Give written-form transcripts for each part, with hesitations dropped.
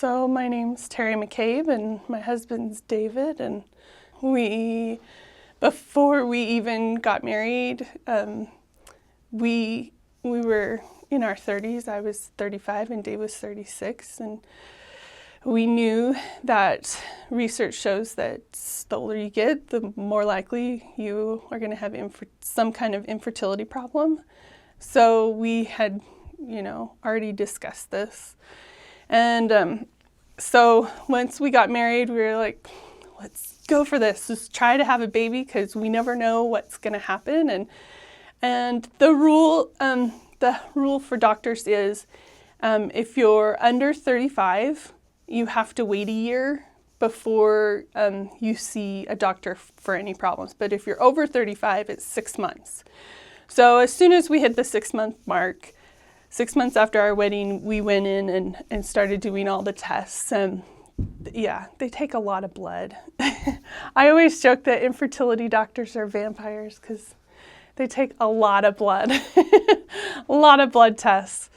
So my name's Terry McCabe and my husband's David, and before we even got married, we were in our 30s. I was 35 and Dave was 36, and we knew that research shows that the older you get, the more likely you are going to have some kind of infertility problem. So we had, already discussed this. And so once we got married, we were like, let's go for this. Just try to have a baby because we never know what's going to happen. And the rule for doctors is if you're under 35, you have to wait a year before you see a doctor for any problems. But if you're over 35, it's 6 months. So as soon as we hit the 6-month mark, 6 months after our wedding, we went in and started doing all the tests. And yeah, they take a lot of blood. I always joke that infertility doctors are vampires because they take a lot of blood, a lot of blood tests.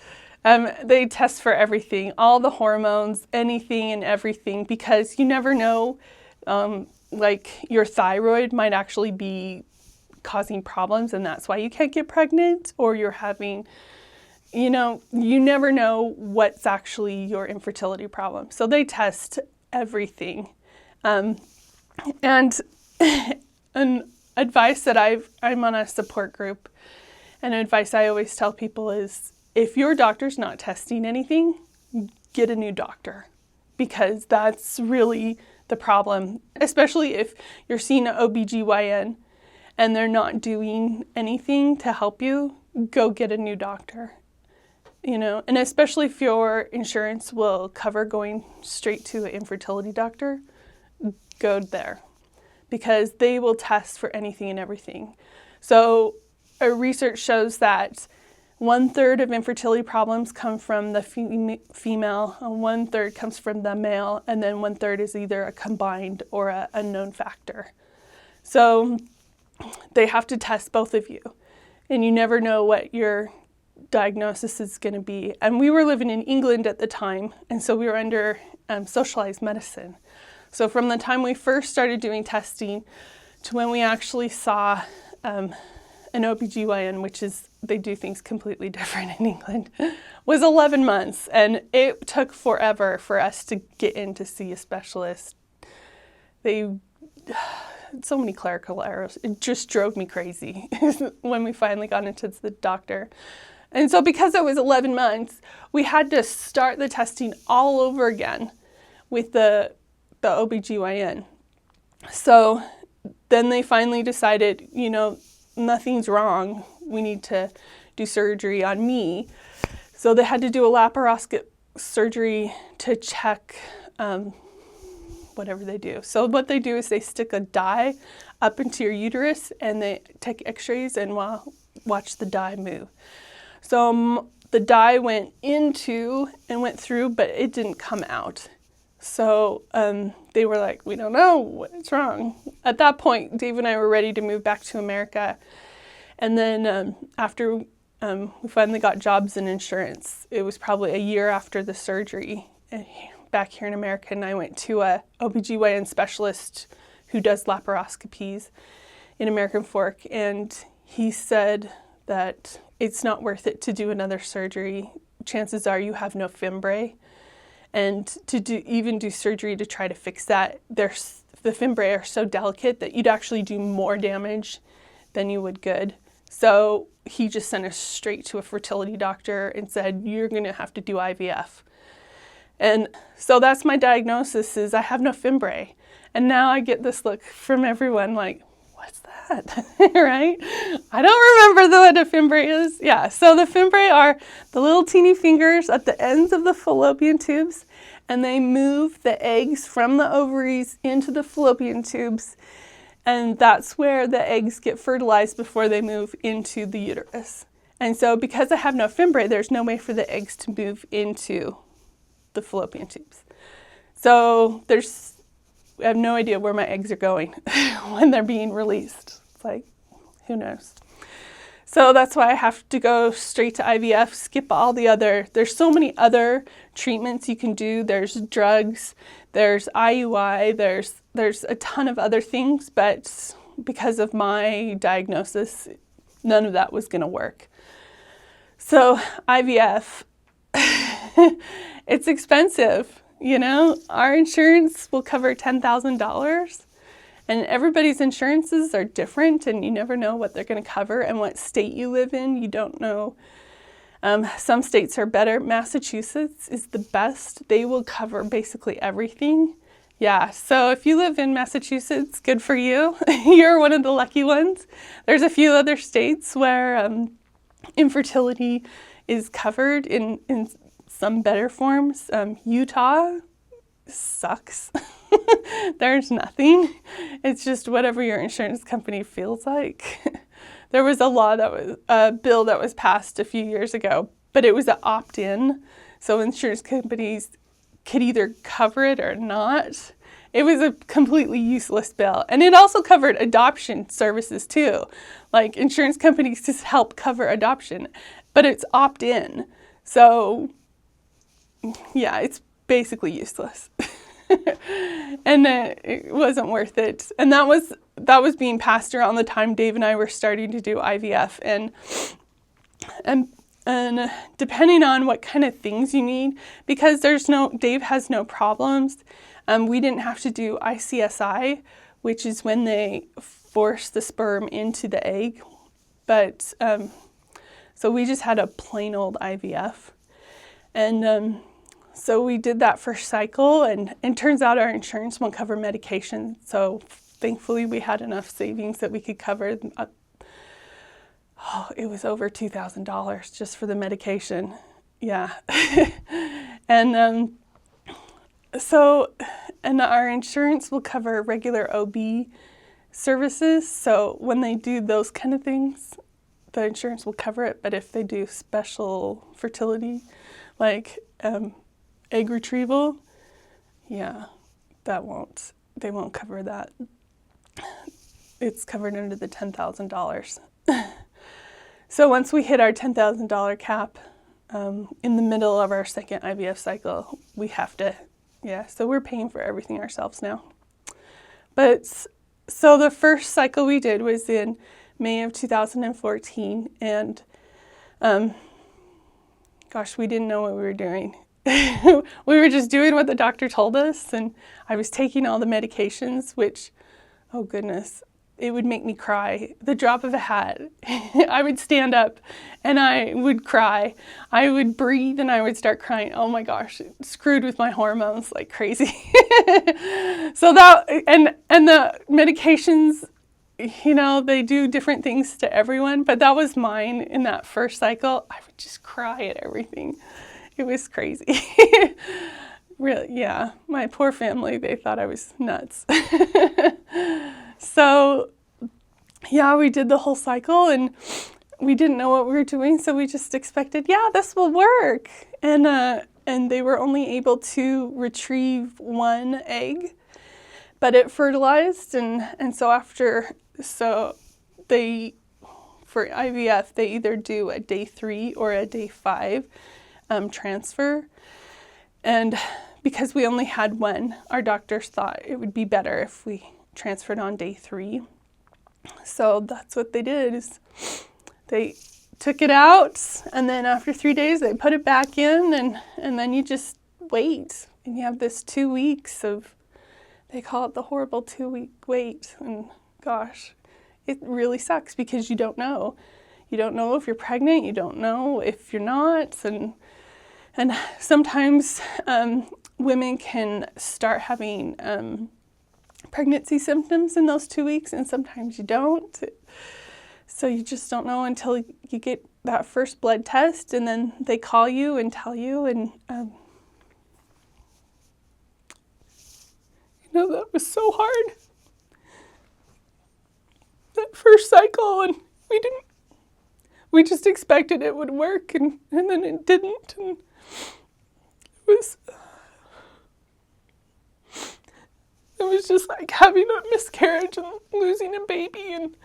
They test for everything, all the hormones, anything and everything, because you never know, like your thyroid might actually be causing problems and that's why you can't get pregnant, or you're having, you never know what's actually your infertility problem. So they test everything. And an advice that I'm on a support group, and advice I always tell people is, if your doctor's not testing anything, get a new doctor, because that's really the problem, especially if you're seeing an OBGYN and they're not doing anything to help you. Go get a new doctor, and especially if your insurance will cover going straight to an infertility doctor, go there, because they will test for anything and everything. So research shows that 1/3 of infertility problems come from the female, and 1/3 comes from the male, and then 1/3 is either a combined or an unknown factor. So they have to test both of you, and you never know what your diagnosis is going to be. And we were living in England at the time, and so we were under socialized medicine. So from the time we first started doing testing to when we actually saw an OBGYN, which is, they do things completely different in England, was 11 months. And it took forever for us to get in to see a specialist. So many clerical errors. It just drove me crazy when we finally got into the doctor. And so because it was 11 months, we had to start the testing all over again with the OBGYN. So then they finally decided, nothing's wrong. We need to do surgery on me. So they had to do a laparoscopic surgery to check whatever they do. So what they do is they stick a dye up into your uterus and they take x-rays and watch the dye move. So the dye went into and went through, but it didn't come out. So they were like, we don't know what's wrong. At that point, Dave and I were ready to move back to America. And then after we finally got jobs in insurance, it was probably a year after the surgery back here in America, and I went to a OBGYN specialist who does laparoscopies in American Fork, and he said that it's not worth it to do another surgery. Chances are you have no fimbriae, and to do surgery to try to fix that, the fimbriae are so delicate that you'd actually do more damage than you would good. So he just sent us straight to a fertility doctor and said, you're going to have to do IVF. And so that's my diagnosis, is I have no fimbriae. And now I get this look from everyone like, what's that? Right? I don't remember what a fimbriae is. Yeah, so the fimbriae are the little teeny fingers at the ends of the fallopian tubes, and they move the eggs from the ovaries into the fallopian tubes. And that's where the eggs get fertilized before they move into the uterus. And so because I have no fimbriae, there's no way for the eggs to move into the fallopian tubes. So I have no idea where my eggs are going when they're being released. It's like, who knows? So that's why I have to go straight to IVF, skip all the other, there's so many other treatments you can do. There's drugs, there's IUI, there's a ton of other things, but because of my diagnosis, none of that was going to work. So IVF, it's expensive, you know. Our insurance will cover $10,000. And everybody's insurances are different, and you never know what they're going to cover and what state you live in. You don't know. Some states are better. Massachusetts is the best. They will cover basically everything. Yeah, so if you live in Massachusetts, good for you. You're one of the lucky ones. There's a few other states where infertility is covered in some better forms. Utah sucks. There's nothing. It's just whatever your insurance company feels like. There was a bill that was passed a few years ago, but it was an opt-in. So insurance companies could either cover it or not. It was a completely useless bill. And it also covered adoption services too. Like insurance companies just help cover adoption, but it's opt-in. So yeah, it's basically useless. And it wasn't worth it. And that was being passed around the time Dave and I were starting to do IVF. And depending on what kind of things you need, because Dave has no problems, we didn't have to do ICSI, which is when they force the sperm into the egg. But so we just had a plain old IVF. And so we did that first cycle, and it turns out our insurance won't cover medication. So thankfully we had enough savings that we could cover. It was over $2,000 just for the medication. Yeah. And and our insurance will cover regular OB services. So when they do those kind of things, the insurance will cover it. But if they do special fertility, like egg retrieval, yeah, they won't cover that. It's covered under the $10,000. So once we hit our $10,000 cap, in the middle of our second IVF cycle, we have to, so we're paying for everything ourselves now. But so the first cycle we did was in May of 2014, and we didn't know what we were doing. We were just doing what the doctor told us, and I was taking all the medications, which, oh goodness, it would make me cry. The drop of a hat. I would stand up and I would cry. I would breathe and I would start crying. Oh my gosh, it screwed with my hormones like crazy. So that, and the medications, they do different things to everyone, but that was mine in that first cycle. I would just cry at everything. It was crazy. Really, yeah. My poor family, they thought I was nuts. So, yeah, we did the whole cycle, and we didn't know what we were doing, so we just expected, this will work. And they were only able to retrieve one egg, but it fertilized, and so for IVF, they either do a day 3 or a day 5 transfer. And because we only had one, our doctors thought it would be better if we transferred on day 3. So that's what they did, is they took it out, and then after 3 days they put it back in, and then you just wait, and you have this 2 weeks of, they call it the horrible 2-week wait. And gosh, it really sucks because you don't know. You don't know if you're pregnant, you don't know if you're not, and sometimes women can start having pregnancy symptoms in those 2 weeks, and sometimes you don't. So you just don't know until you get that first blood test, and then they call you and tell you, and that was so hard. That first cycle, and we just expected it would work, and then it didn't, and it was just like having a miscarriage and losing a baby, and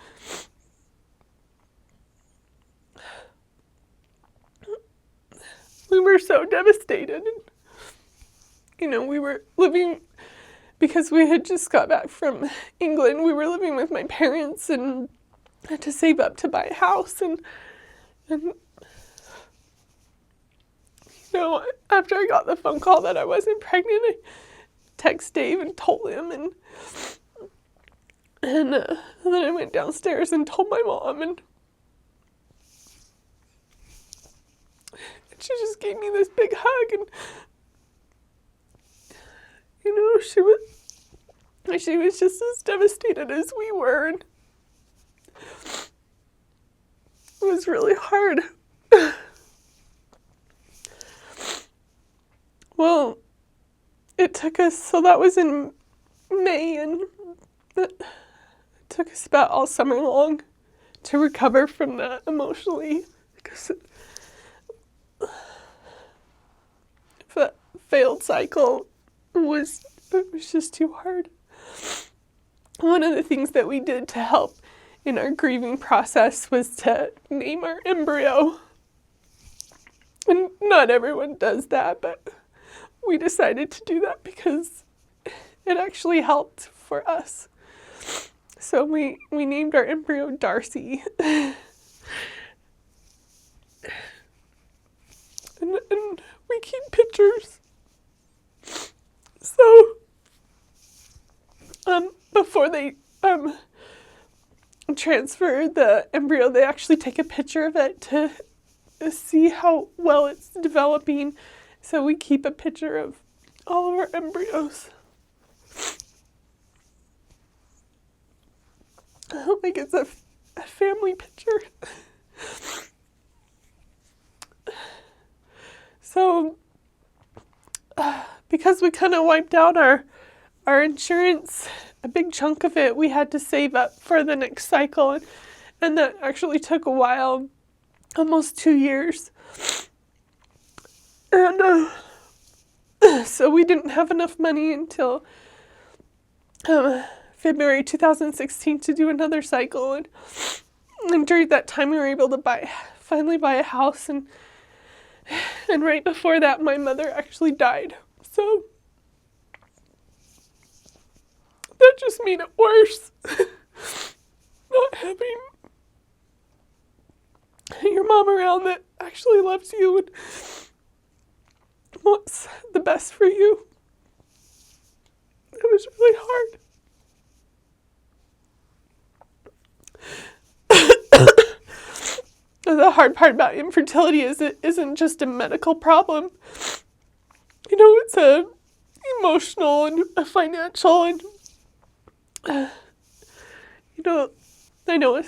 we were so devastated. And, we were living, because we had just got back from England, we were living with my parents and had to save up to buy a house. And after I got the phone call that I wasn't pregnant, I texted Dave and told him, and then I went downstairs and told my mom, and she just gave me this big hug, and she was just as devastated as we were, and it was really hard. Well, it took us, so that was in May, and it took us about all summer long to recover from that emotionally, because the failed cycle was just too hard. One of the things that we did to help in our grieving process was to name our embryo. And not everyone does that, but we decided to do that because it actually helped for us. So we named our embryo Darcy. And we keep pictures. So before they transfer the embryo, they actually take a picture of it to see how well it's developing. So we keep a picture of all of our embryos. Like it's a family picture. So because we kind of wiped out our insurance, a big chunk of it, we had to save up for the next cycle. And that actually took a while, almost 2 years. And so we didn't have enough money until February 2016 to do another cycle. And during that time, we were able to finally buy a house. And right before that, my mother actually died. So that just made it worse. Not having your mom around that actually loves you and wants the best for you. It was really hard. The hard part about infertility is it isn't just a medical problem. It's a emotional and a financial, and I know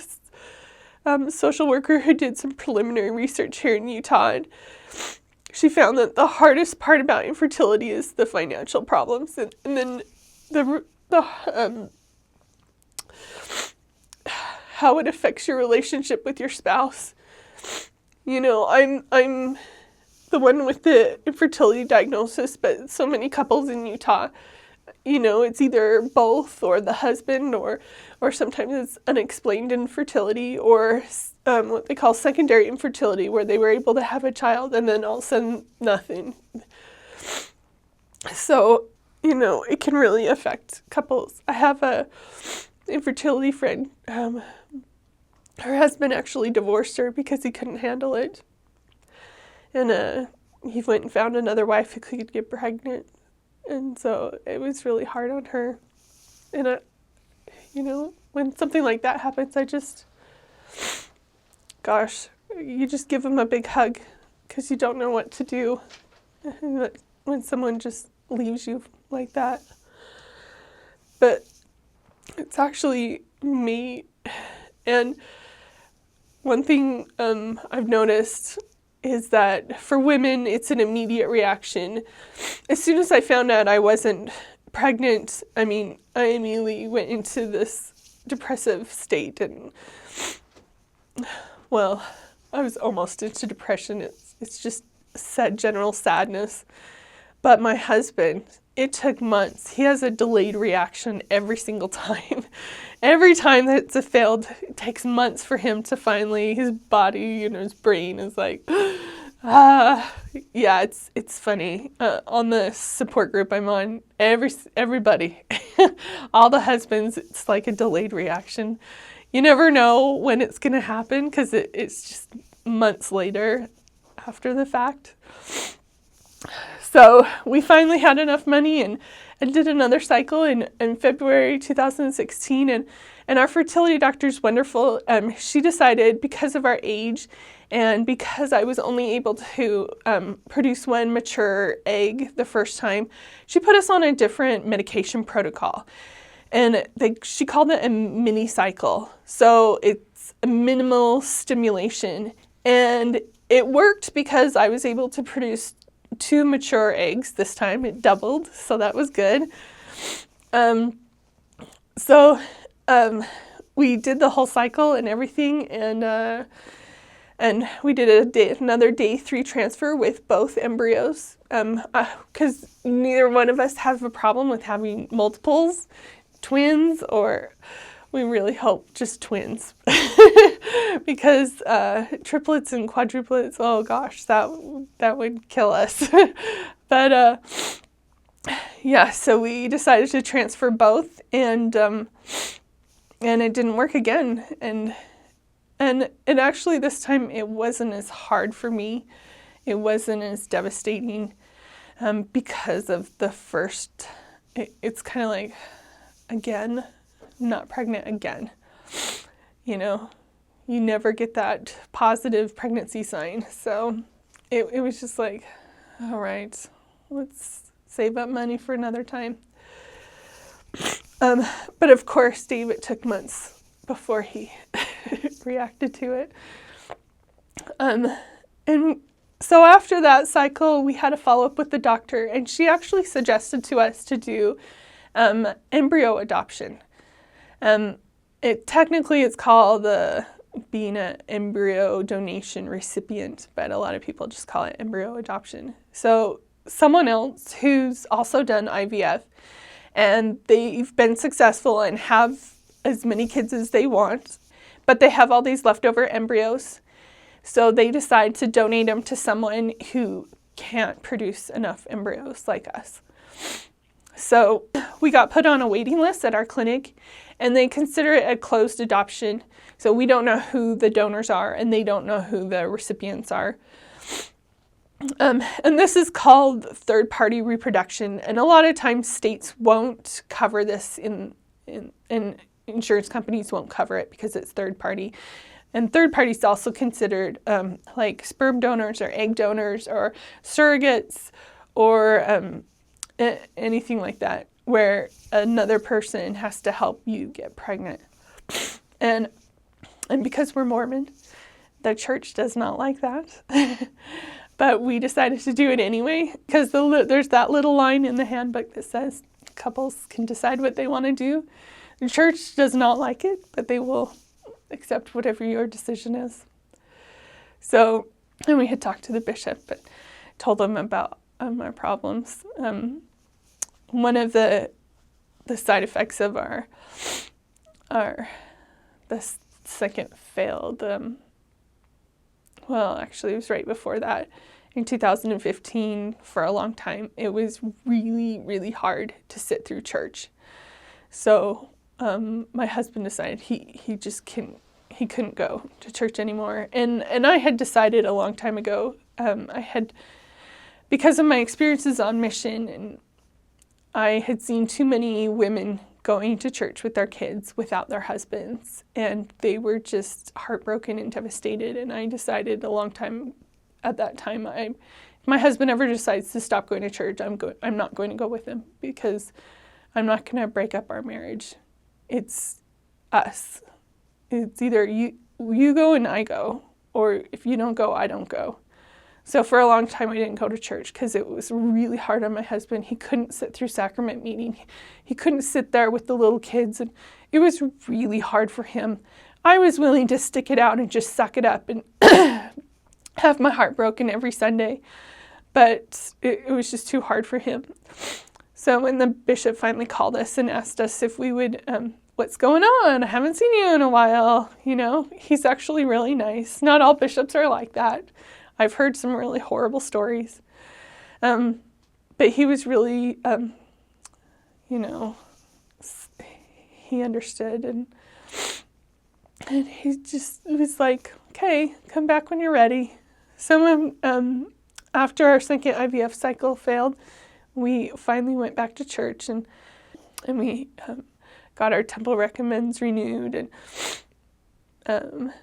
a social worker who did some preliminary research here in Utah, and she found that the hardest part about infertility is the financial problems, and then the how it affects your relationship with your spouse. I'm the one with the infertility diagnosis, but so many couples in Utah, it's either both or the husband, or sometimes it's unexplained infertility, or what they call secondary infertility, where they were able to have a child and then all of a sudden nothing. So, it can really affect couples. I have a infertility friend. Her husband actually divorced her because he couldn't handle it. And he went and found another wife who could get pregnant. And so it was really hard on her. And, when something like that happens, you just give them a big hug because you don't know what to do when someone just leaves you like that. But it's actually me. And one thing I've noticed is that for women, it's an immediate reaction. As soon as I found out I wasn't pregnant, I immediately went into this depressive state. And, well, I was almost into depression. It's just general sadness. But my husband, it took months. He has a delayed reaction every single time. Every time that it's a failed, it takes months for him to finally, his body, his brain is like, Yeah, it's funny. On the support group I'm on, everybody, all the husbands, it's like a delayed reaction. You never know when it's gonna happen because it's just months later after the fact. So we finally had enough money and did another cycle in February 2016, and our fertility doctor's wonderful. She decided, because of our age and because I was only able to produce one mature egg the first time, she put us on a different medication protocol. And she called it a mini cycle. So it's a minimal stimulation. And it worked because I was able to produce 2 mature eggs this time. It doubled, so that was good. We did the whole cycle and everything, and we did another day 3 transfer with both embryos, because neither one of us have a problem with having multiples, twins, or we really hope just twins, because triplets and quadruplets, oh gosh, that would kill us. But yeah, so we decided to transfer both, and it didn't work again, and actually this time it wasn't as hard for me. It wasn't as devastating because of the first. It's kind of like, again, not pregnant again. You know, you never get that positive pregnancy sign. So it was just like, all right, let's save up money for another time. But of course, David took months before he reacted to it. And so after that cycle, we had a follow-up with the doctor, and she actually suggested to us to do embryo adoption. Technically it's called being an embryo donation recipient, but a lot of people just call it embryo adoption. So someone else who's also done IVF, and they've been successful and have as many kids as they want, but they have all these leftover embryos. So they decide to donate them to someone who can't produce enough embryos like us. So we got put on a waiting list at our clinic, and they consider it a closed adoption. So we don't know who the donors are, and they don't know who the recipients are. And this is called third-party reproduction, and a lot of times states won't cover this, in insurance companies won't cover it because it's third-party. And third party is also considered like sperm donors or egg donors or surrogates or anything like that, where another person has to help you get pregnant. And because we're Mormon, the church does not like that. But we decided to do it anyway, because there's that little line in the handbook that says couples can decide what they want to do. The church does not like it, but they will accept whatever your decision is. So, and we had talked to the bishop, but told them about our problems. One of the side effects of the second failed, well, actually it was right before that. In 2015, for a long time, it was really, really hard to sit through church. So my husband decided he just couldn't go to church anymore. And I had decided a long time ago, because of my experiences on mission, and I had seen too many women going to church with their kids without their husbands, and they were just heartbroken and devastated. And I decided a long time at that time, if my husband ever decides to stop going to church, I'm not going to go with him, because I'm not going to break up our marriage. It's us. It's either you go and I go, or if you don't go, I don't go. So for a long time, I didn't go to church because it was really hard on my husband. He couldn't sit through sacrament meeting. He couldn't sit there with the little kids, and it was really hard for him. I was willing to stick it out and just suck it up and have my heart broken every Sunday, but it was just too hard for him. So when the bishop finally called us and asked us if we would, what's going on? I haven't seen you in a while. You know, he's actually really nice. Not all bishops are like that. I've heard some really horrible stories. But he was really, he understood, and he just was like, okay, come back when you're ready. After our second IVF cycle failed, we finally went back to church, and we got our temple recommends renewed, and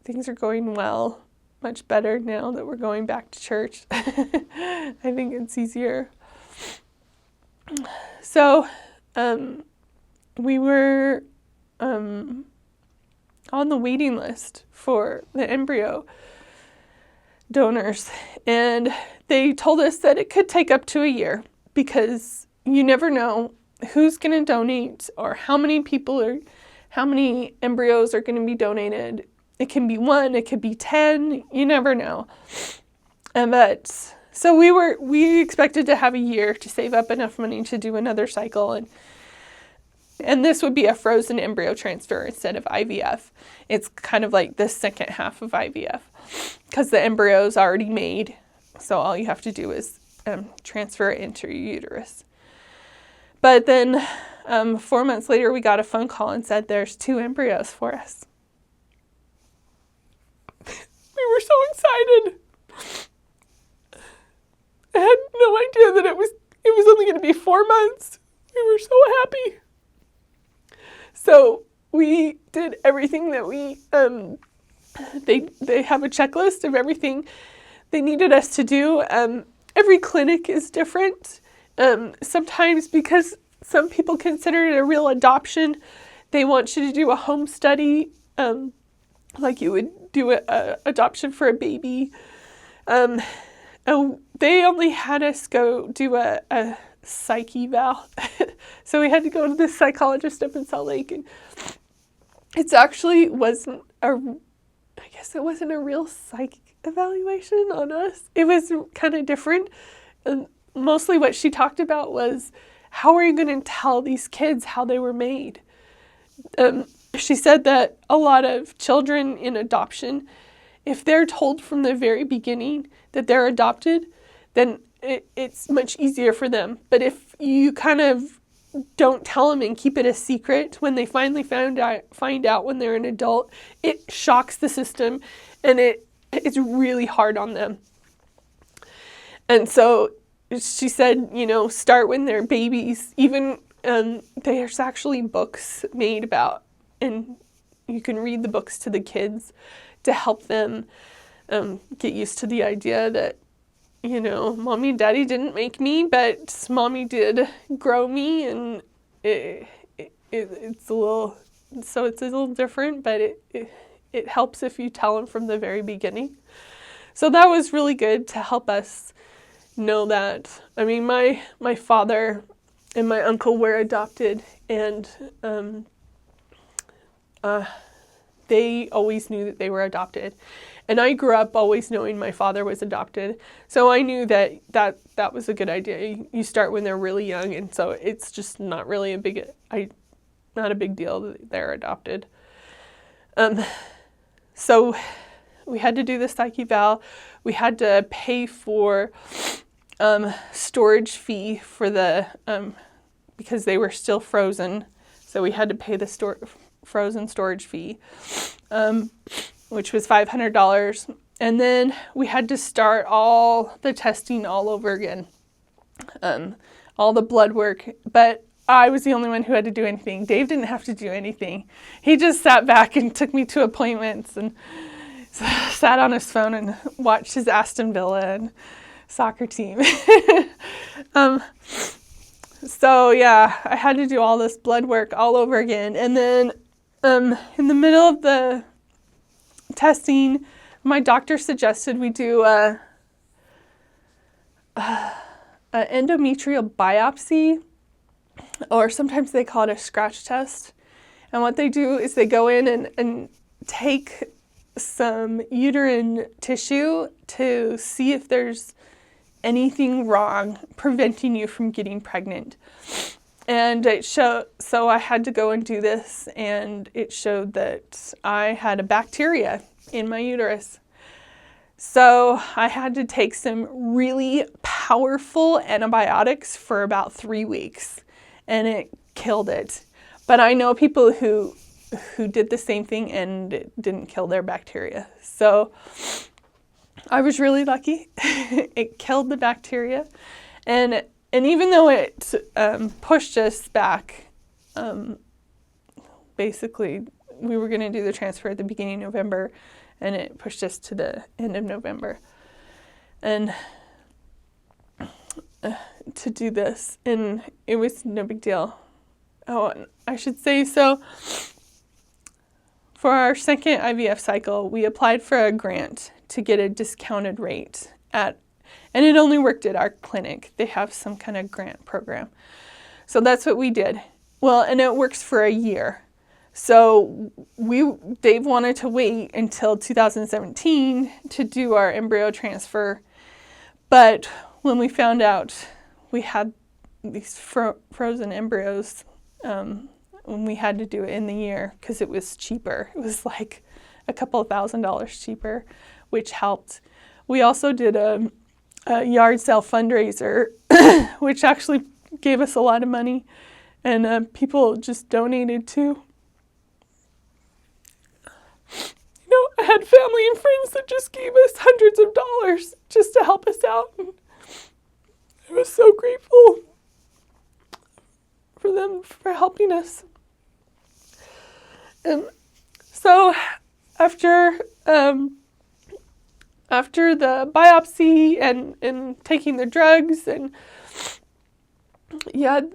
things are going well, much better now that we're going back to church. I think it's easier. So we were on the waiting list for the embryo donors, and they told us that it could take up to a year because you never know who's going to donate or how many embryos are going to be donated. It can be 1, it could be 10, you never know. So we expected to have a year to save up enough money to do another cycle, and this would be a frozen embryo transfer instead of IVF. It's kind of like the second half of IVF because the embryo is already made, so all you have to do is transfer it into your uterus. But then 4 months later, we got a phone call and said there's 2 embryos for us. We were so excited. I had no idea that it was only going to be 4 months. We were so happy. So we did everything that they have a checklist of everything they needed us to do. Every clinic is different. Sometimes because some people consider it a real adoption, they want you to do a home study, like you would do a adoption for a baby. And they only had us go do a psych eval. So we had to go to the psychologist up in Salt Lake, and it actually wasn't a real psych evaluation on us. It was kind of different. Mostly what she talked about was, how are you going to tell these kids how they were made? She said that a lot of children in adoption, if they're told from the very beginning that they're adopted, then it's much easier for them. But if you kind of don't tell them and keep it a secret, when they finally find out when they're an adult, it shocks the system, and it's really hard on them. And so she said, start when they're babies. Even there's actually books made about, and you can read the books to the kids to help them get used to the idea that, mommy and daddy didn't make me, but mommy did grow me, and it's a little different, but it helps if you tell them from the very beginning. So that was really good to help us know that. I mean, my father and my uncle were adopted, and they always knew that they were adopted. And I grew up always knowing my father was adopted. So I knew that was a good idea. You start when they're really young, and so it's just not really a big deal that they're adopted. So we had to do the psych eval. We had to pay for storage fee for the because they were still frozen. So we had to pay the frozen storage fee, which was $500. And then we had to start all the testing all over again, all the blood work. But I was the only one who had to do anything. Dave didn't have to do anything. He just sat back and took me to appointments and sat on his phone and watched his Aston Villa and soccer team. So yeah, I had to do all this blood work all over again. And then in the middle of the testing, my doctor suggested we do a endometrial biopsy, or sometimes they call it a scratch test. And what they do is they go in and take some uterine tissue to see if there's anything wrong preventing you from getting pregnant. And so I had to go and do this, and it showed that I had a bacteria in my uterus. So I had to take some really powerful antibiotics for about 3 weeks, and it killed it. But I know people who did the same thing and it didn't kill their bacteria. So I was really lucky. It killed the bacteria. And even though it pushed us back, basically we were going to do the transfer at the beginning of November, and it pushed us to the end of November. And to do this, and it was no big deal. Oh, and I should say, so for our second IVF cycle, we applied for a grant to get a discounted rate and it only worked at our clinic. They have some kind of grant program. So that's what we did. Well, and it works for a year. So Dave wanted to wait until 2017 to do our embryo transfer. But when we found out we had these frozen embryos, when we had to do it in the year because it was cheaper. It was like a couple of $1,000s cheaper, which helped. We also did a yard sale fundraiser, which actually gave us a lot of money, and people just donated too. You know, I had family and friends that just gave us hundreds of dollars just to help us out. And I was so grateful for them for helping us. And so after the biopsy and taking the drugs, and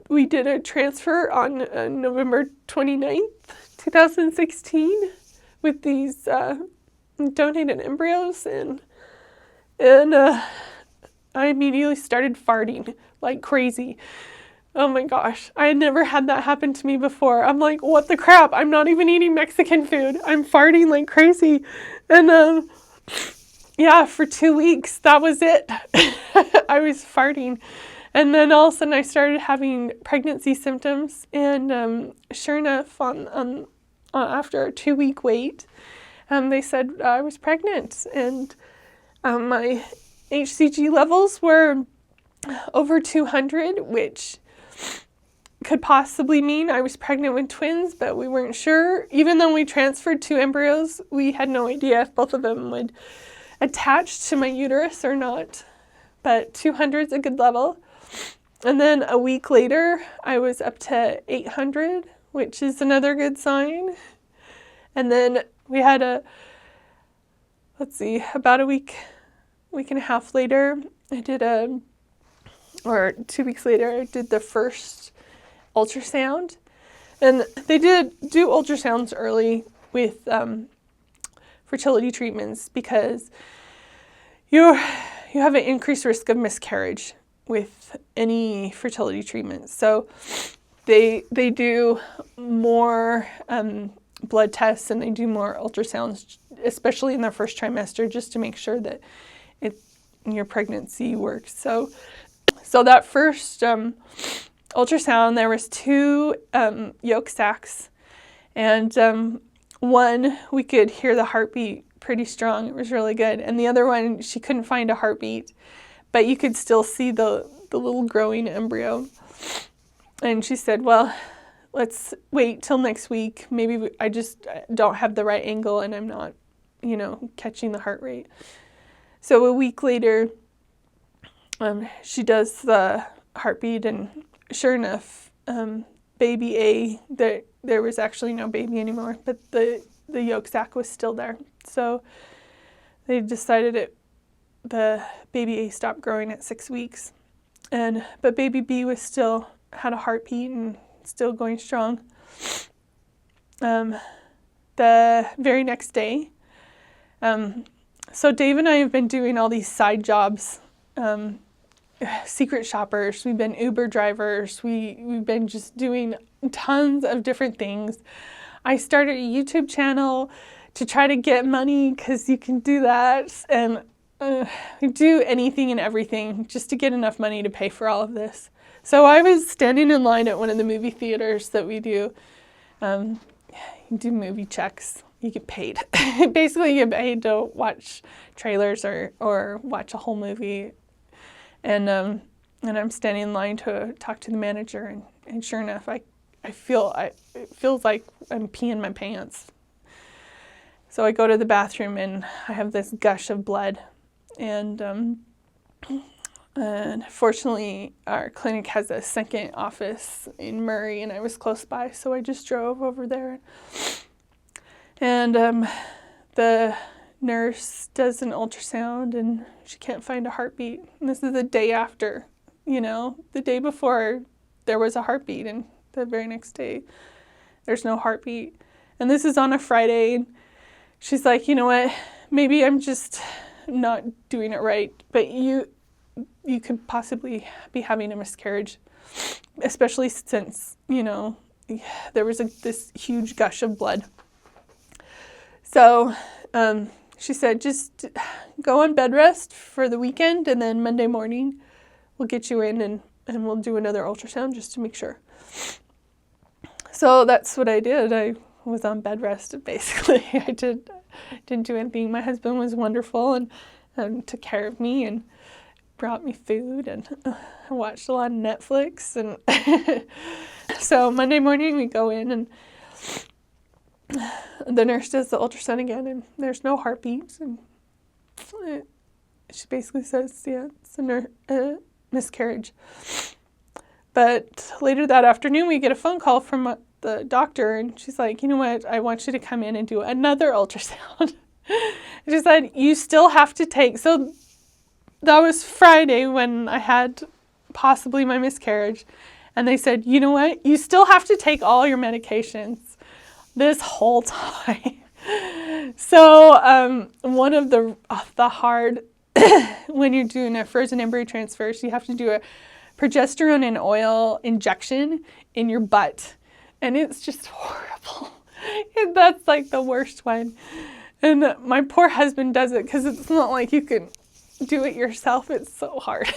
we did a transfer on November 29th, 2016 with these donated embryos, and I immediately started farting like crazy. Oh my gosh, I had never had that happen to me before. I'm like, what the crap? I'm not even eating Mexican food. I'm farting like crazy. And for 2 weeks, that was it. I was farting. And then all of a sudden I started having pregnancy symptoms. And sure enough, on after a 2-week wait, they said I was pregnant. And my HCG levels were over 200, which could possibly mean I was pregnant with twins, but we weren't sure. Even though we transferred 2 embryos, we had no idea if both of them would attach to my uterus or not. But 200 is a good level. And then a week later, I was up to 800, which is another good sign. And then we had about a week and a half later, I did 2 weeks later, I did the first ultrasound. And they do ultrasounds early with fertility treatments because you have an increased risk of miscarriage with any fertility treatment. So they do more blood tests and they do more ultrasounds, especially in the first trimester, just to make sure that your pregnancy works. So that first ultrasound, there was 2 yolk sacs, and one we could hear the heartbeat pretty strong. It was really good. And the other one, she couldn't find a heartbeat, but you could still see the little growing embryo. And she said, well, let's wait till next week. Maybe I just don't have the right angle and I'm not, catching the heart rate. So a week later, she does the heartbeat, and sure enough, baby A, there was actually no baby anymore, but the yolk sac was still there. So they decided the baby A stopped growing at 6 weeks, but baby B had a heartbeat and still going strong. The very next day, so Dave and I have been doing all these side jobs, secret shoppers, we've been Uber drivers, we've been just doing tons of different things. I started a YouTube channel to try to get money because you can do that, and do anything and everything just to get enough money to pay for all of this. So I was standing in line at one of the movie theaters that we do. You do movie checks you get paid. Basically, you get paid to watch trailers or watch a whole movie. And I'm standing in line to talk to the manager, and sure enough, it feels like I'm peeing my pants. So I go to the bathroom, and I have this gush of blood. And fortunately, our clinic has a second office in Murray, and I was close by, so I just drove over there. And the nurse does an ultrasound, and she can't find a heartbeat. And this is the day after, the day before there was a heartbeat, and the very next day there's no heartbeat. And this is on a Friday. And she's like, you know what, maybe I'm just not doing it right, but you could possibly be having a miscarriage, especially since, there was this huge gush of blood. So she said, just go on bed rest for the weekend, and then Monday morning we'll get you in and we'll do another ultrasound just to make sure. So that's what I did. I was on bed rest, basically. I didn't do anything. My husband was wonderful and took care of me and brought me food, and I watched a lot of Netflix. And so Monday morning we go in, and the nurse does the ultrasound again, and there's no heartbeats. And she basically says, yeah, it's a miscarriage. But later that afternoon, we get a phone call from the doctor, and she's like, you know what, I want you to come in and do another ultrasound. She said, you still have to take, so that was Friday when I had possibly my miscarriage. And they said, you know what, you still have to take all your medications this whole time. So one of the hard, when you're doing a frozen embryo transfer, so you have to do a progesterone and oil injection in your butt. And it's just horrible. And that's like the worst one. And my poor husband does it because it's not like you can do it yourself. It's so hard.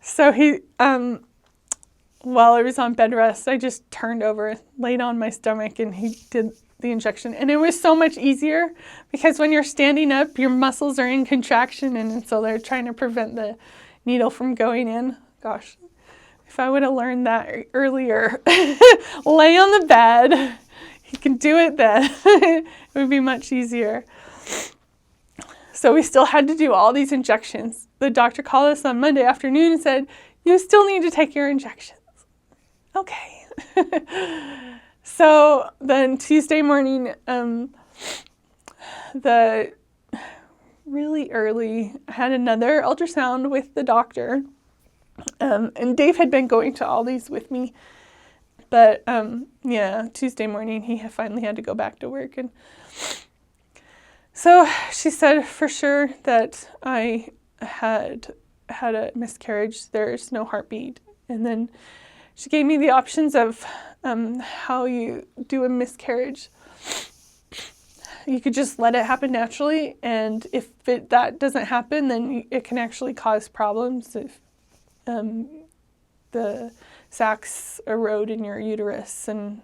So he, while I was on bed rest, I just turned over, laid on my stomach, and he did the injection. And it was so much easier because when you're standing up, your muscles are in contraction, and so they're trying to prevent the needle from going in. Gosh, if I would have learned that earlier, lay on the bed, you can do it then. It would be much easier. So we still had to do all these injections. The doctor called us on Monday afternoon and said, you still need to take your injections. Okay. So then Tuesday morning, really early, I had another ultrasound with the doctor. And Dave had been going to all these with me. But Tuesday morning, he finally had to go back to work. And so she said for sure that I had a miscarriage. There's no heartbeat. And then she gave me the options of how you do a miscarriage. You could just let it happen naturally, and if that doesn't happen, then it can actually cause problems if the sacs erode in your uterus. And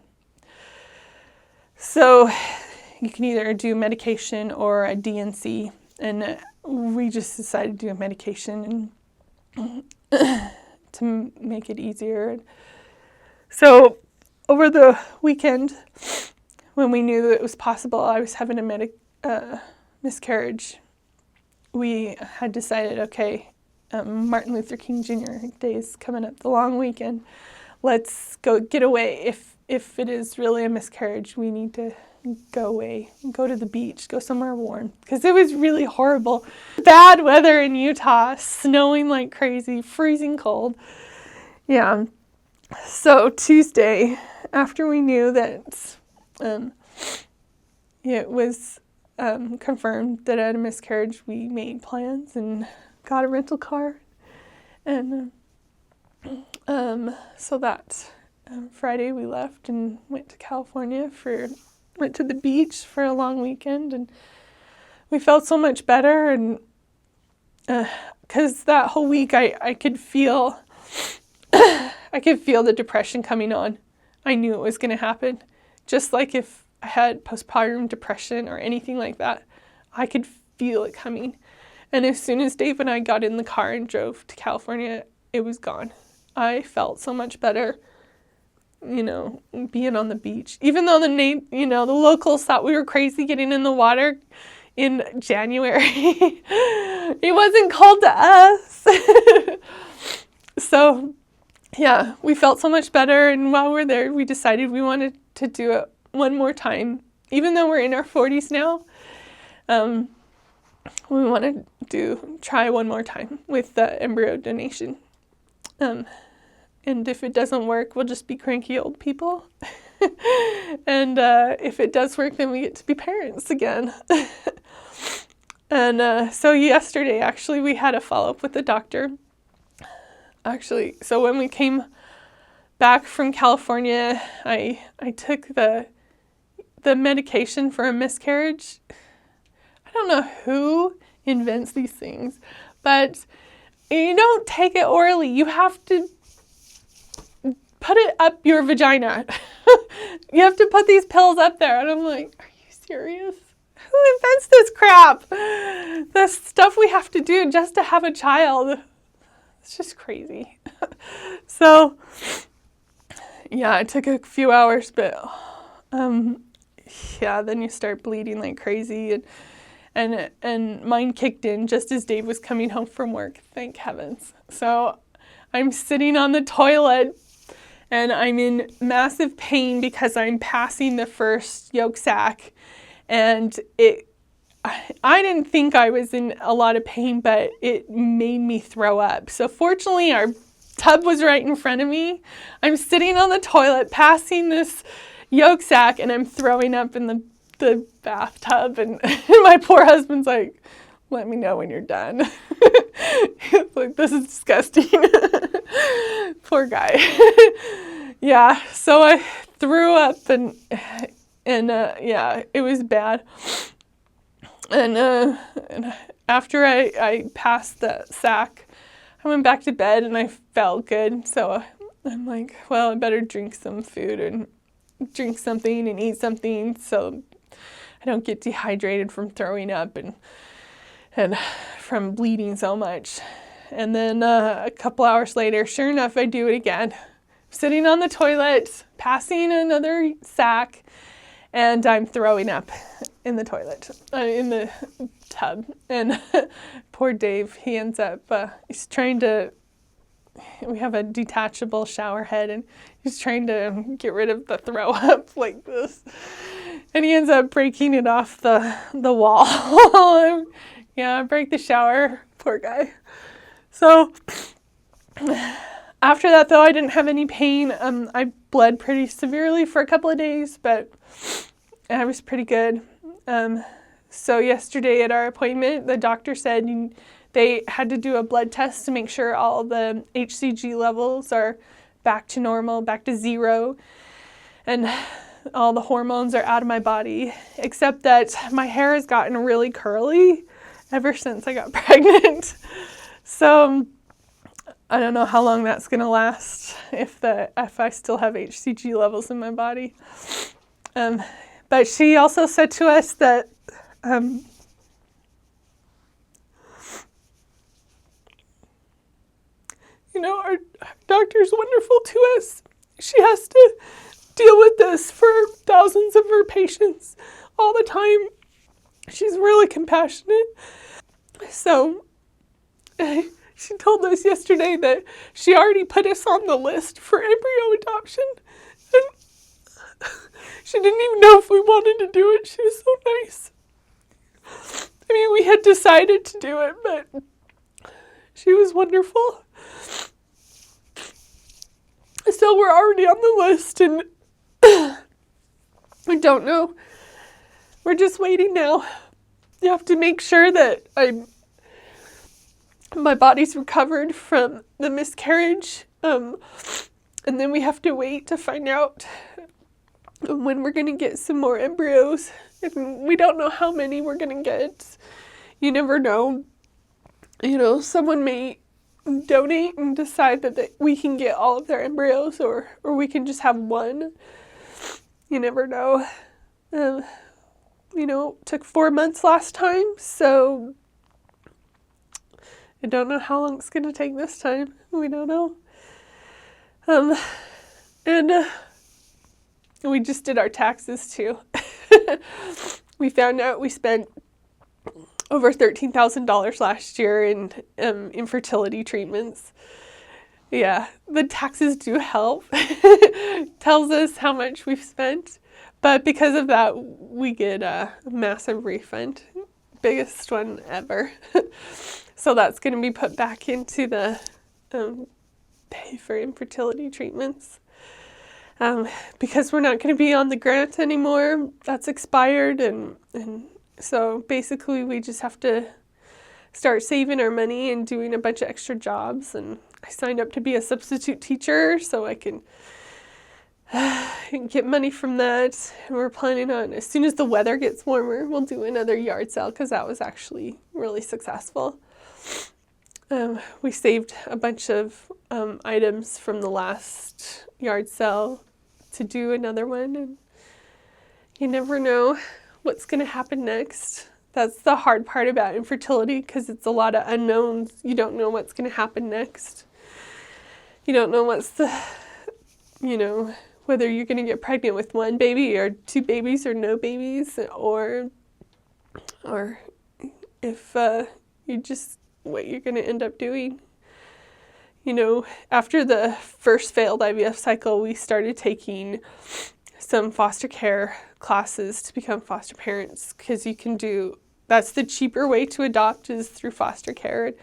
so you can either do medication or a DNC, and we just decided to do a medication to make it easier. So over the weekend, when we knew that it was possible I was having a miscarriage, we had decided, okay, Martin Luther King Jr. Day is coming up, the long weekend. Let's go get away. If it is really a miscarriage, we need to go away, go to the beach, go somewhere warm. Because it was really horrible. Bad weather in Utah, snowing like crazy, freezing cold. Yeah. So Tuesday, after we knew that it was confirmed that I had a miscarriage, we made plans and got a rental car. And so that Friday we left and went to California went to the beach for a long weekend, and we felt so much better. And because that whole week I could feel the depression coming on. I knew it was going to happen. Just like if I had postpartum depression or anything like that. I could feel it coming. And as soon as Dave and I got in the car and drove to California, it was gone. I felt so much better, being on the beach. Even though the locals thought we were crazy getting in the water in January. It wasn't cold to us. So, yeah, we felt so much better. And while we're there, we decided we wanted to do it one more time. Even though we're in our 40s now, we want to try one more time with the embryo donation. And if it doesn't work, we'll just be cranky old people. And if it does work, then we get to be parents again. And so yesterday, actually, we had a follow-up with the doctor. So when we came back from California, I took the medication for a miscarriage. I don't know who invents these things, but you don't take it orally. You have to put it up your vagina. You have to put these pills up there. And I'm like, are you serious? Who invents this crap? The stuff we have to do just to have a child. It's just crazy. So, yeah, it took a few hours, but then you start bleeding like crazy. And mine kicked in just as Dave was coming home from work, thank heavens. So I'm sitting on the toilet and I'm in massive pain because I'm passing the first yolk sac. And I didn't think I was in a lot of pain, but it made me throw up. So fortunately, our tub was right in front of me. I'm sitting on the toilet passing this yolk sac and I'm throwing up in the bathtub. And my poor husband's like, let me know when you're done. It's like, this is disgusting. Poor guy. Yeah, so I threw up and it was bad. And after I passed the sack, I went back to bed and I felt good. So I'm like, well, I better drink some food and drink something and eat something so I don't get dehydrated from throwing up and from bleeding so much. And then a couple hours later, sure enough, I do it again. Sitting on the toilet, passing another sack, and I'm throwing up in the toilet, in the tub. And poor Dave, he ends up, we have a detachable shower head, and he's trying to get rid of the throw up like this. And he ends up breaking it off the wall. Yeah, break the shower, poor guy. So after that, though, I didn't have any pain. I bled pretty severely for a couple of days, but I was pretty good. So yesterday at our appointment, the doctor said they had to do a blood test to make sure all the HCG levels are back to normal, back to zero, and all the hormones are out of my body, except that my hair has gotten really curly ever since I got pregnant. So I don't know how long that's going to last if I still have HCG levels in my body. But she also said to us that our doctor's wonderful to us. She has to deal with this for thousands of her patients all the time. She's really compassionate. So she told us yesterday that she already put us on the list for embryo adoption. And she didn't even know if we wanted to do it. She was so nice. I mean, we had decided to do it, but she was wonderful. So we're already on the list, and I don't know. We're just waiting now. You have to make sure that my body's recovered from the miscarriage, and then we have to wait to find out when we're going to get some more embryos. And we don't know how many we're going to get. You never know. Someone may donate and decide that we can get all of their embryos, or we can just have one. You never know. Took 4 months last time, so I don't know how long it's going to take this time. We don't know. And we just did our taxes too. We found out we spent over $13,000 last year in infertility treatments. Yeah, the taxes do help. Tells us how much we've spent. But because of that, we get a massive refund. Biggest one ever. So that's going to be put back into the pay for infertility treatments. Because we're not going to be on the grant anymore. That's expired. And so basically we just have to start saving our money and doing a bunch of extra jobs. And I signed up to be a substitute teacher so I can get money from that. And we're planning on, as soon as the weather gets warmer, we'll do another yard sale because that was actually really successful. We saved a bunch of items from the last yard sale to do another one, and you never know what's going to happen next. That's the hard part about infertility because it's a lot of unknowns. You don't know what's going to happen next. You don't know whether you're going to get pregnant with one baby or two babies or no babies, or if what you're going to end up doing. After the first failed IVF cycle, we started taking some foster care classes to become foster parents because that's the cheaper way to adopt is through foster care,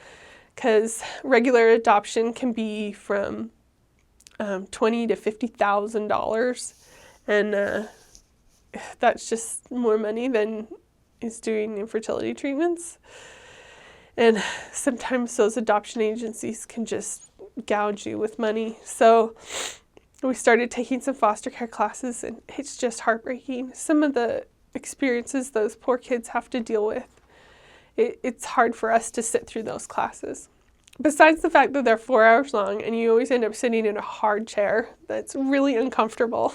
because regular adoption can be from $20,000 to $50,000, and that's just more money than is doing infertility treatments. And sometimes those adoption agencies can just gouge you with money. So we started taking some foster care classes, and it's just heartbreaking. Some of the experiences those poor kids have to deal with, it's hard for us to sit through those classes. Besides the fact that they're 4 hours long and you always end up sitting in a hard chair that's really uncomfortable.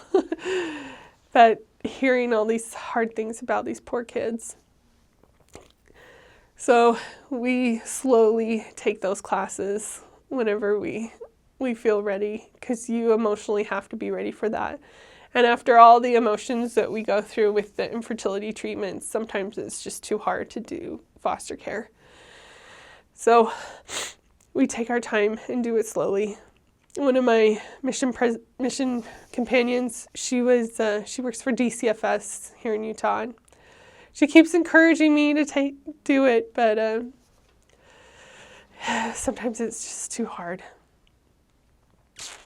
But hearing all these hard things about these poor kids. So we slowly take those classes whenever we feel ready, because you emotionally have to be ready for that. And after all the emotions that we go through with the infertility treatments, sometimes it's just too hard to do foster care. So we take our time and do it slowly. One of my mission companions, she works for DCFS here in Utah. And she keeps encouraging me to do it, but sometimes it's just too hard.